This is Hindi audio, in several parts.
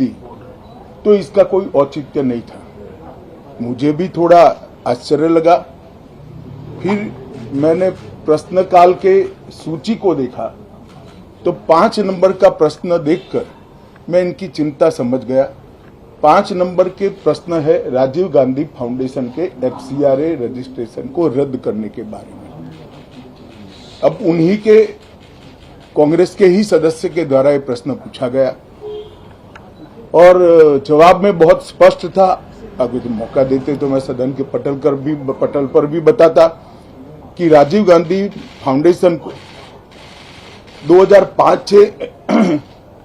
दी तो इसका कोई औचित्य नहीं था। मुझे भी थोड़ा आश्चर्य लगा। फिर मैंने प्रश्नकाल के सूची को देखा तो 5 नंबर का प्रश्न देखकर मैं इनकी चिंता समझ गया। 5 नंबर के प्रश्न है राजीव गांधी फाउंडेशन के FCRA रजिस्ट्रेशन को रद्द करने के बारे में। अब उन्हीं के कांग्रेस के ही सदस्य के द्वारा ये प्रश्न पूछा गया और जवाब में बहुत स्पष्ट था। अगर मौका देते तो मैं सदन के पटल पर भी बताता कि राजीव गांधी फाउंडेशन को 2005-06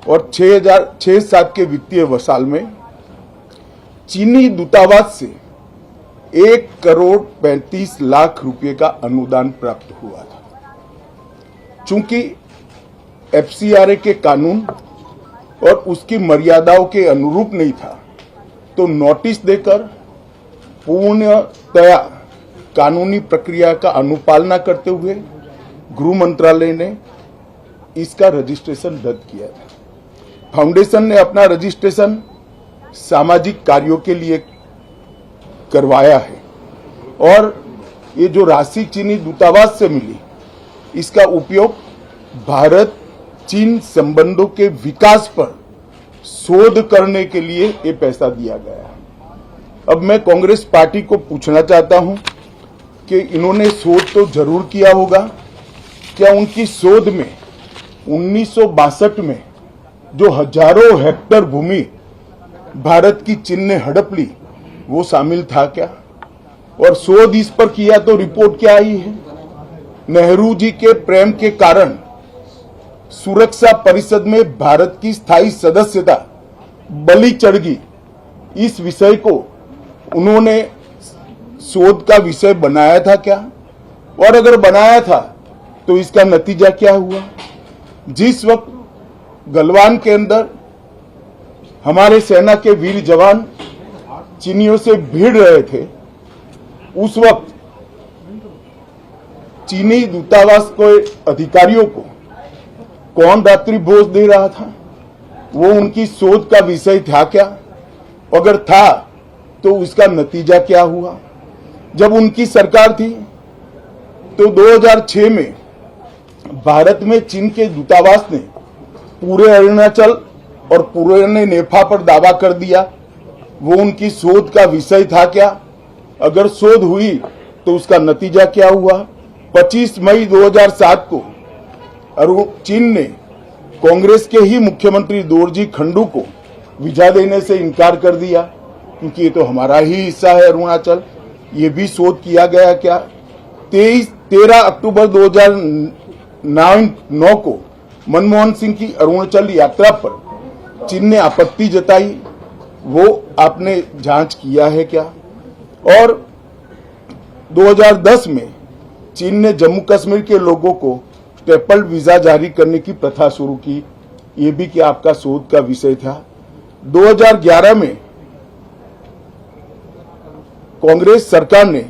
और 2006-07 के वित्तीय साल में चीनी दूतावास से 1,35,00,000 रुपए का अनुदान प्राप्त हुआ था। चूंकि FCRA के कानून और उसकी मर्यादाओं के अनुरूप नहीं था तो नोटिस देकर पूर्णतया कानूनी प्रक्रिया का अनुपालना करते हुए गृह मंत्रालय ने इसका रजिस्ट्रेशन रद्द किया था। फाउंडेशन ने अपना रजिस्ट्रेशन सामाजिक कार्यों के लिए करवाया है और ये जो राशि चीनी दूतावास से मिली इसका उपयोग भारत चीन संबंधों के विकास पर शोध करने के लिए ये पैसा दिया गया। अब मैं कांग्रेस पार्टी को पूछना चाहता हूं कि इन्होंने शोध तो जरूर किया होगा, क्या उनकी शोध में 1962 में जो हजारों हेक्टेयर भूमि भारत की चीन ने हड़प ली वो शामिल था क्या? और शोध इस पर किया तो रिपोर्ट क्या आई है? नेहरू जी के प्रेम के कारण सुरक्षा परिषद में भारत की स्थायी सदस्यता बलि चढ़ गई। इस विषय को उन्होंने शोध का विषय बनाया था क्या? और अगर बनाया था तो इसका नतीजा क्या हुआ? जिस वक्त गलवान के अंदर हमारे सेना के वीर जवान चीनियों से भिड़ रहे थे, उस वक्त चीनी दूतावास के अधिकारियों को कौन रात्रि भोज दे रहा था? वो उनकी शोध का विषय था क्या? अगर था तो उसका नतीजा क्या हुआ? जब उनकी सरकार थी तो 2006 में भारत में चीन के दूतावास ने पूरे अरुणाचल और पूरे नेपाल पर दावा कर दिया। वो उनकी शोध का विषय था क्या? अगर शोध हुई तो उसका नतीजा क्या हुआ? 25 मई 2007 को चीन ने कांग्रेस के ही मुख्यमंत्री दोरजी खंडू को वीजा देने से इनकार कर दिया क्योंकि ये तो हमारा ही हिस्सा है अरुणाचल। ये भी शोध किया गया क्या? 13 अक्टूबर 2009 को मनमोहन सिंह की अरुणाचल यात्रा पर चीन ने आपत्ति जताई, वो आपने जांच किया है क्या? और 2010 में चीन ने जम्मू कश्मीर के लोगों को स्टेपल वीजा जारी करने की प्रथा शुरू की, ये भी क्या आपका शोध का विषय था? 2011 में कांग्रेस सरकार ने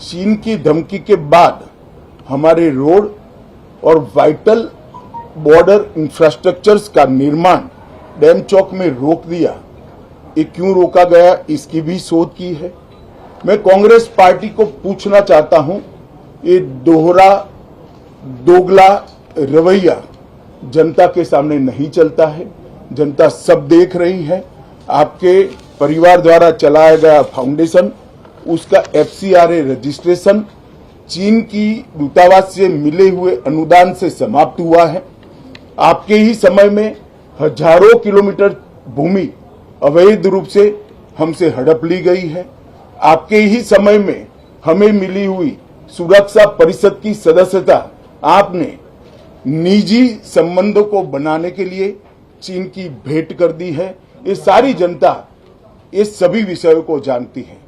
चीन की धमकी के बाद हमारे रोड और वाइटल बॉर्डर इंफ्रास्ट्रक्चर्स का निर्माण डैम चौक में रोक दिया। ये क्यों रोका गया, इसकी भी शोध की है। मैं कांग्रेस पार्टी को पूछना चाहता हूं, ये दोगला रवैया जनता के सामने नहीं चलता है। जनता सब देख रही है। आपके परिवार द्वारा चलाया गया फाउंडेशन, उसका FCRA रजिस्ट्रेशन चीन की दूतावास से मिले हुए अनुदान से समाप्त हुआ है। आपके ही समय में हजारों किलोमीटर भूमि अवैध रूप से हमसे हड़प ली गई है। आपके ही समय में हमें मिली हुई सुरक्षा परिषद की सदस्यता आपने निजी संबंधों को बनाने के लिए चीन की भेंट कर दी है। ये सारी जनता ये सभी विषयों को जानती है।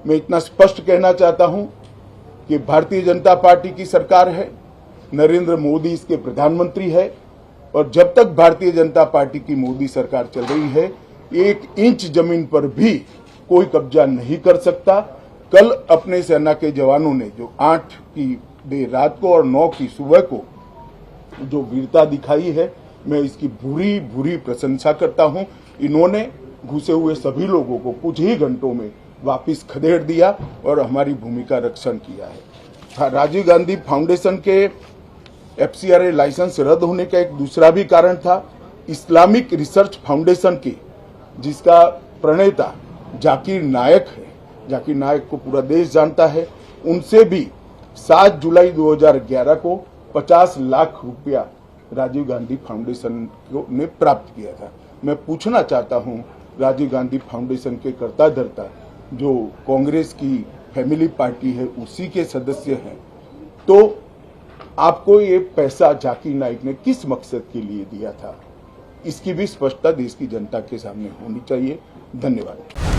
मैं इतना स्पष्ट कहना चाहता हूं कि भारतीय जनता पार्टी की सरकार है, नरेंद्र मोदी इसके प्रधानमंत्री है और जब तक भारतीय जनता पार्टी की मोदी सरकार चल रही है 1 इंच जमीन पर भी कोई कब्जा नहीं कर सकता। कल अपने सेना के जवानों ने जो 8 की देर रात को और 9 की सुबह को जो वीरता दिखाई है, मैं इसकी भूरी भूरी प्रशंसा करता हूं। इन्होंने घुसे हुए सभी लोगों को कुछ ही घंटों में वापस खदेड़ दिया और हमारी भूमि का रक्षण किया है। राजीव गांधी फाउंडेशन के FCRA लाइसेंस रद्द होने का एक दूसरा भी कारण था। इस्लामिक रिसर्च फाउंडेशन की, जिसका प्रणेता जाकिर नायक है, जाकिर नायक को पूरा देश जानता है, उनसे भी 7 जुलाई 2011 को 50 लाख रुपया राजीव गांधी फाउंडेशन ने प्राप्त किया था। मैं पूछना चाहता हूं, राजीव गांधी फाउंडेशन के कर्ता धर्ता जो कांग्रेस की फैमिली पार्टी है उसी के सदस्य हैं, तो आपको ये पैसा जाकिर नाइक ने किस मकसद के लिए दिया था, इसकी भी स्पष्टता देश की जनता के सामने होनी चाहिए। धन्यवाद।